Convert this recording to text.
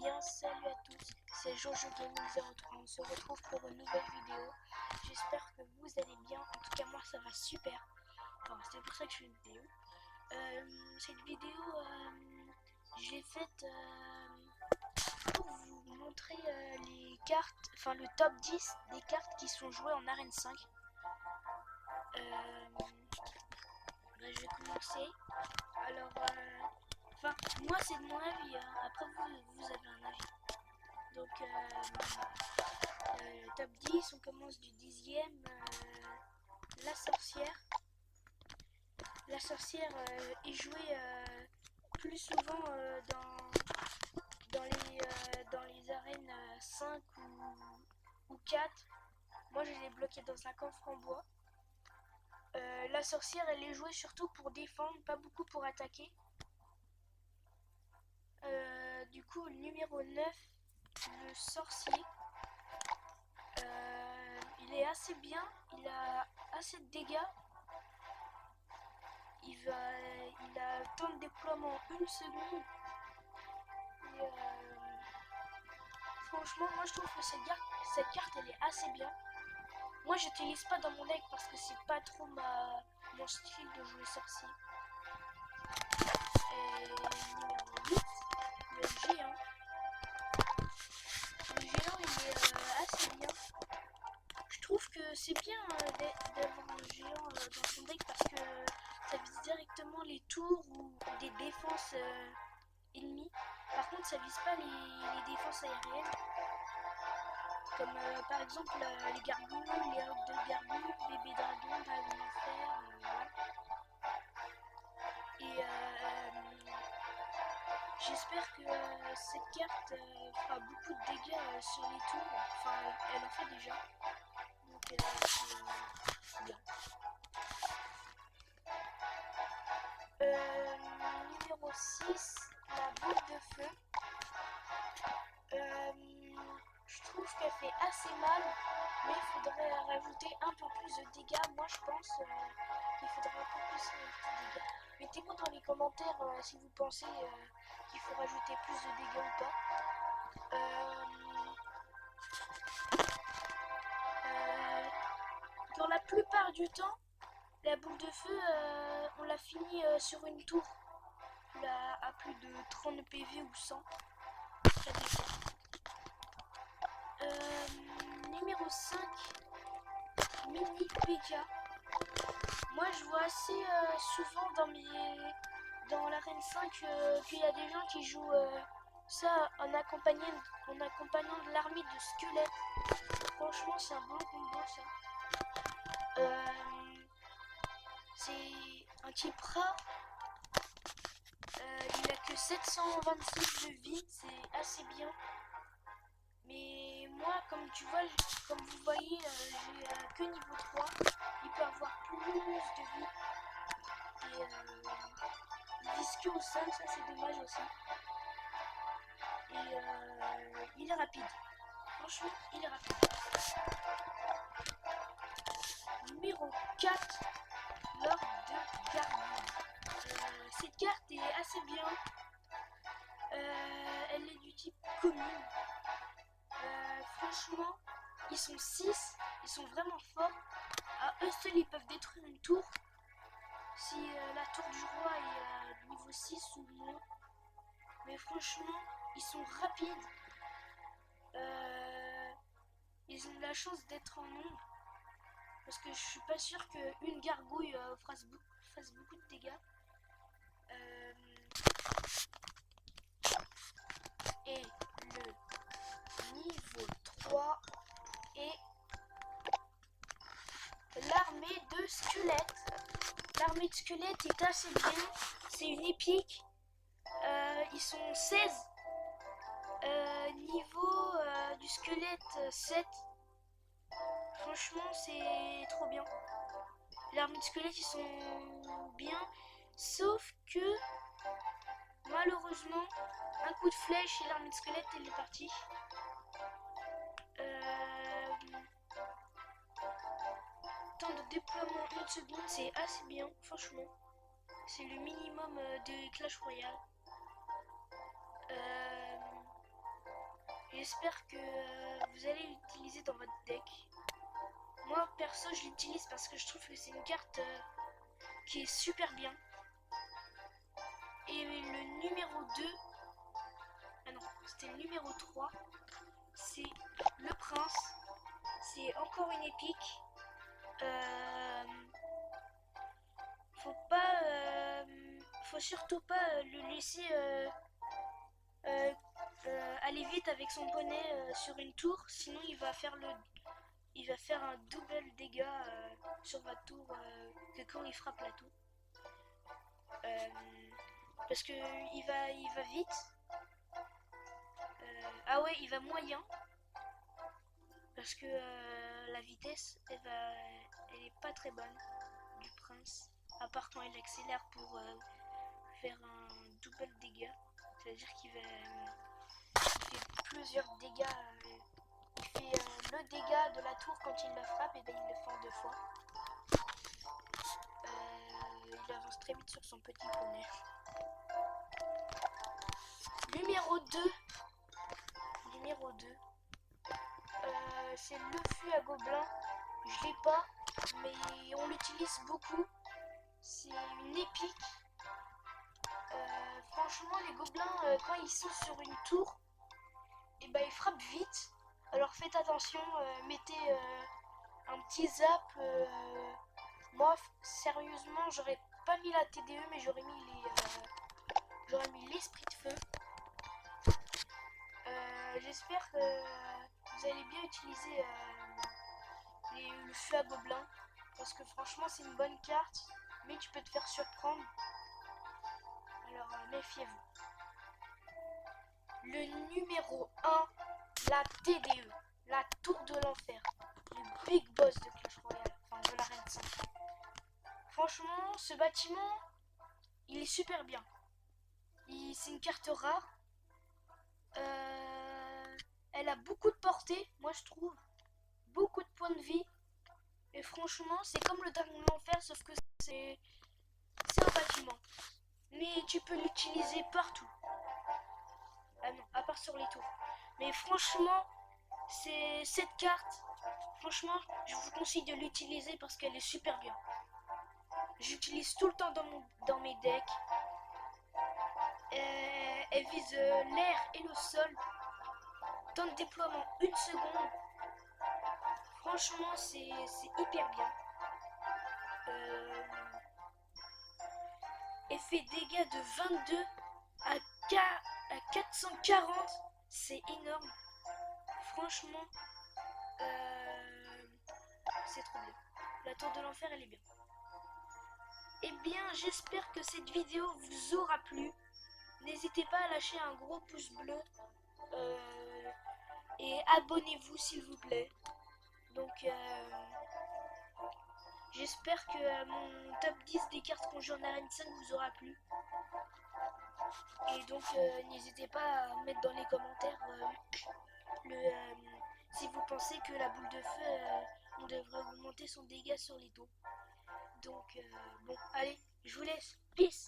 bien? Salut à tous, c'est Jojo Gaming 03, on se retrouve pour une nouvelle vidéo. J'espère que vous allez bien, en tout cas moi ça va super. Enfin c'est pour ça que je fais une vidéo. Cette vidéo, je l'ai faite pour vous montrer les cartes, enfin le top 10 des cartes qui sont jouées en arène 5. Je vais commencer. Alors, moi c'est de mon avis, hein. Après vous avez un avis. Donc, top 10, on commence du 10e. La sorcière. La sorcière est jouée plus souvent dans les arènes 5 ou 4. Moi je l'ai bloquée dans un coffre en bois. La sorcière elle est jouée surtout pour défendre, pas beaucoup pour attaquer. Du coup, le numéro 9, le sorcier, il est assez bien, il a assez de dégâts. Il a un temps de déploiement 1 seconde. Et, franchement, moi je trouve que cette carte elle est assez bien. Moi j'utilise pas dans mon deck parce que c'est pas trop mon style de jouer sorcier. Et numéro 8, le géant. Le géant il est assez bien. Je trouve que c'est bien d'avoir un géant dans son deck parce que ça vise directement les tours ou des défenses ennemies. Par contre ça vise pas les défenses aériennes. Comme par exemple les gargouilles, les hawks de gargouilles, bébé dragon, dragon d'enfer, voilà. Et j'espère que cette carte fera beaucoup de dégâts sur les tours. Enfin, elle en fait déjà. Donc c'est bien. Numéro 6, la boule de feu. Je trouve qu'elle fait assez mal, mais il faudrait rajouter un peu plus de dégâts. Moi je pense qu'il faudrait un peu plus de dégâts. Mettez-moi dans les commentaires si vous pensez qu'il faut rajouter plus de dégâts ou pas. Dans la plupart du temps, la boule de feu, on l'a fini sur une tour. Là, à plus de 30 PV ou 100. Ça dépend. Numéro 5, Mini PK. Moi je vois assez souvent dans l'arène 5 qu'il y a des gens qui jouent ça en accompagnant de l'armée de squelettes. Franchement c'est un bon combo ça. C'est un type rare. Il a que 726 de vie, c'est assez bien. Mais moi, comme tu vois, comme vous voyez, j'ai que niveau 3. Il peut avoir plus de vie. Et il vise que au sol, ça c'est dommage aussi. Et il est rapide. Franchement, il est rapide. Numéro 4, Lord de Gargouille. Cette carte est assez bien. Elle est du type commune. Franchement, ils sont 6, ils sont vraiment forts. À eux seuls, ils peuvent détruire une tour. Si la tour du roi est niveau 6 ou moins. Mais franchement, ils sont rapides. Ils ont de la chance d'être en nombre. Parce que je suis pas sûr qu'une gargouille fasse beaucoup de dégâts. Et le niveau 3 est l'armée de squelettes. L'armée de squelettes est assez bien. C'est une épique. Ils sont 16. Niveau du squelette 7. Franchement c'est trop bien. L'armée de squelettes ils sont bien. Sauf que malheureusement un coup de flèche et l'armée de squelette elle est partie. Temps de déploiement 1 seconde, c'est assez bien, franchement. C'est le minimum de Clash Royale. J'espère que vous allez l'utiliser dans votre deck. Moi perso je l'utilise parce que je trouve que c'est une carte qui est super bien. Et le numéro 2, ah non, c'était le numéro 3, c'est le prince. C'est encore une épique. Faut surtout pas le laisser aller vite avec son poney sur une tour, sinon il va faire un double dégât sur votre tour que quand il frappe la tour. Parce que il va vite. Ah ouais, il va moyen. Parce que la vitesse, elle est pas très bonne du prince. À part quand il accélère pour faire un double dégât. C'est-à-dire qu'il fait plusieurs dégâts. Il fait le dégât de la tour quand il la frappe, et ben il le fait en 2 fois. Il avance très vite sur son petit poney. Numéro 2. C'est le fût à gobelins. Je l'ai pas, mais on l'utilise beaucoup. C'est une épique. Franchement, les gobelins, quand ils sont sur une tour, et ben ils frappent vite. Alors faites attention, mettez un petit zap. Moi, sérieusement, j'aurais pas mis la TDE, mais j'aurais mis l'esprit de feu. J'espère que vous allez bien utiliser le feu à gobelins, parce que franchement c'est une bonne carte, mais tu peux te faire surprendre. Alors méfiez-vous. Le numéro 1, la TDE, la tour de l'enfer, le big boss de Clash Royale, enfin de l'arène 5. Franchement, ce bâtiment, il est super bien. C'est une carte rare. Elle a beaucoup de portée, moi je trouve. Beaucoup de points de vie. Et franchement, c'est comme le dragon de l'enfer, sauf que c'est un bâtiment. Mais tu peux l'utiliser partout. Ah non, à part sur les tours. Mais franchement, c'est cette carte. Franchement, je vous conseille de l'utiliser parce qu'elle est super bien. J'utilise tout le temps dans mes decks. Elle vise l'air et le sol. Temps de déploiement 1 seconde. Franchement, c'est hyper bien. Effet dégâts de 22 à 440. C'est énorme. Franchement, c'est trop bien. La tour de l'enfer, elle est bien. Eh bien, j'espère que cette vidéo vous aura plu. N'hésitez pas à lâcher un gros pouce bleu. Et abonnez-vous s'il vous plaît. Donc j'espère que mon top 10 des cartes qu'on joue en Arène 5 vous aura plu. Et donc n'hésitez pas à mettre dans les commentaires si vous pensez que la boule de feu, on devrait augmenter son dégât sur les dos. Donc bon, allez, je vous laisse. Peace.